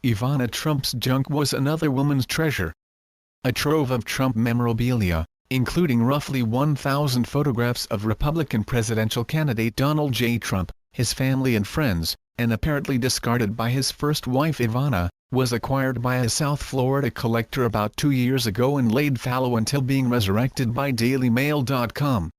Ivana Trump's junk was another woman's treasure. A trove of Trump memorabilia, including roughly 1,000 photographs of Republican presidential candidate Donald J. Trump, his family and friends, and apparently discarded by his first wife Ivana, was acquired by a South Florida collector about 2 years ago and laid fallow until being resurrected by DailyMail.com.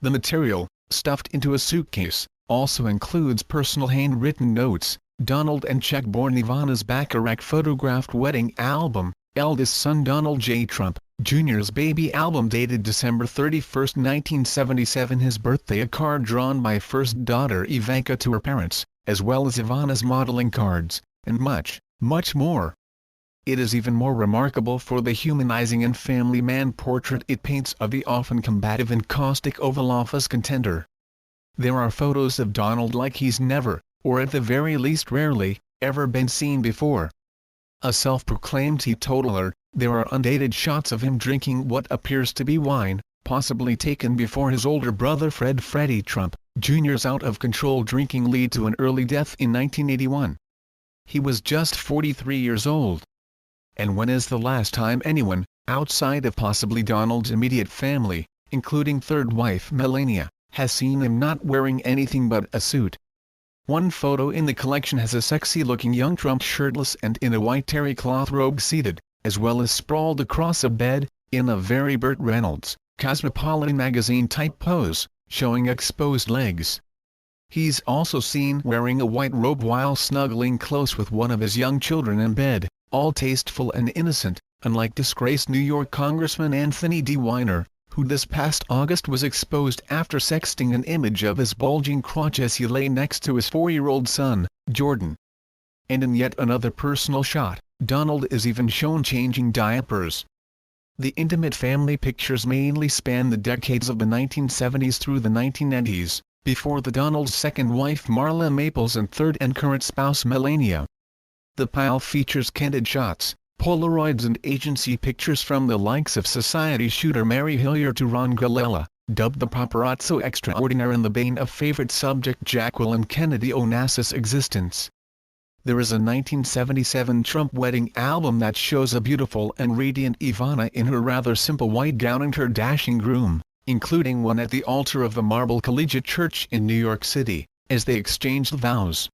The material, stuffed into a suitcase, also includes personal handwritten notes, Donald and Czech-born Ivana's Bacharach photographed wedding album, eldest son Donald J. Trump, Jr.'s baby album dated December 31, 1977, his birthday, a card drawn by first daughter Ivanka to her parents, as well as Ivana's modeling cards, and much, much more. It is even more remarkable for the humanizing and family man portrait it paints of the often combative and caustic Oval Office contender. There are photos of Donald like he's never, or at the very least rarely, ever been seen before. A self-proclaimed teetotaler, there are undated shots of him drinking what appears to be wine, possibly taken before his older brother Freddie Trump, Jr.'s out-of-control drinking led to an early death in 1981. He was just 43 years old. And when is the last time anyone, outside of possibly Donald's immediate family, including third wife Melania, has seen him not wearing anything but a suit? One photo in the collection has a sexy-looking young Trump shirtless and in a white terry cloth robe seated, as well as sprawled across a bed, in a very Burt Reynolds, Cosmopolitan magazine-type pose, showing exposed legs. He's also seen wearing a white robe while snuggling close with one of his young children in bed, all tasteful and innocent, unlike disgraced New York Congressman Anthony D. Weiner, who this past August was exposed after sexting an image of his bulging crotch as he lay next to his 4-year-old son, Jordan. And in yet another personal shot, Donald is even shown changing diapers. The intimate family pictures mainly span the decades of the 1970s through the 1990s, before the Donald's second wife Marla Maples and third and current spouse Melania. The pile features candid shots, Polaroids and agency pictures from the likes of Society shooter Mary Hilliard to Ron Galella, dubbed the paparazzo extraordinaire and the bane of favorite subject Jacqueline Kennedy Onassis' existence. There is a 1977 Trump wedding album that shows a beautiful and radiant Ivana in her rather simple white gown and her dashing groom, including one at the altar of the Marble Collegiate Church in New York City, as they exchanged vows.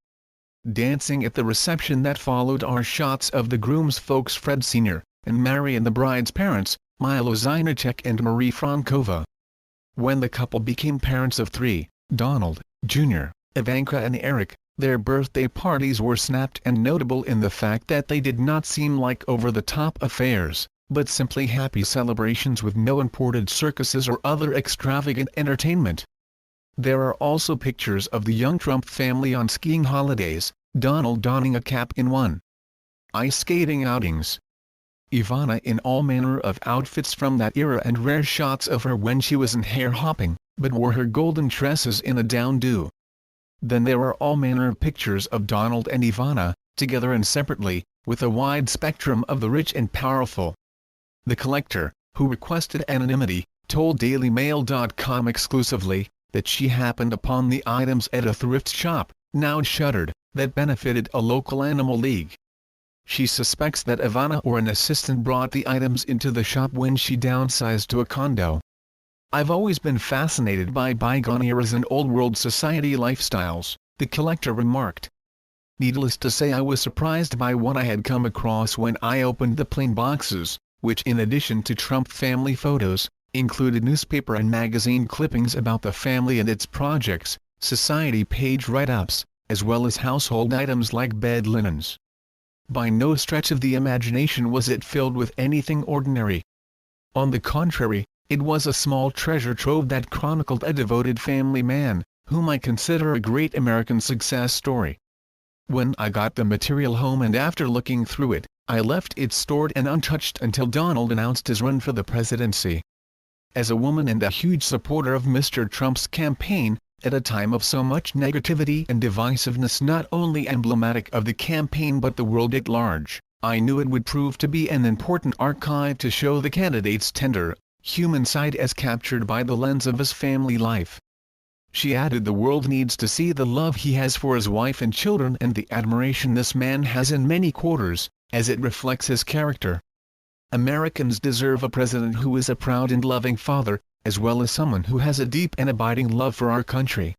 Dancing at the reception that followed are shots of the groom's folks Fred Sr. and Mary and the bride's parents, Milo Zinacek and Marie Frankova. When the couple became parents of 3, Donald, Jr., Ivanka and Eric, their birthday parties were snapped and notable in the fact that they did not seem like over-the-top affairs, but simply happy celebrations with no imported circuses or other extravagant entertainment. There are also pictures of the young Trump family on skiing holidays, Donald donning a cap in one. Ice skating outings. Ivana in all manner of outfits from that era and rare shots of her when she was in hair hopping, but wore her golden tresses in a down-do. Then there are all manner of pictures of Donald and Ivana, together and separately, with a wide spectrum of the rich and powerful. The collector, who requested anonymity, told DailyMail.com exclusively that she happened upon the items at a thrift shop, now shuttered, that benefited a local animal league. She suspects that Ivana or an assistant brought the items into the shop when she downsized to a condo. "I've always been fascinated by bygone eras and old-world society lifestyles," the collector remarked. Needless to say, I was surprised by what I had come across when I opened the plain boxes, which in addition to Trump family photos, included newspaper and magazine clippings about the family and its projects, society page write-ups, as well as household items like bed linens. By no stretch of the imagination was it filled with anything ordinary. On the contrary, it was a small treasure trove that chronicled a devoted family man, whom I consider a great American success story. When I got the material home and after looking through it, I left it stored and untouched until Donald announced his run for the presidency. As a woman and a huge supporter of Mr. Trump's campaign, at a time of so much negativity and divisiveness not only emblematic of the campaign but the world at large, I knew it would prove to be an important archive to show the candidate's tender, human side as captured by the lens of his family life. She added, the world needs to see the love he has for his wife and children and the admiration this man has in many quarters, as it reflects his character. Americans deserve a president who is a proud and loving father, as well as someone who has a deep and abiding love for our country.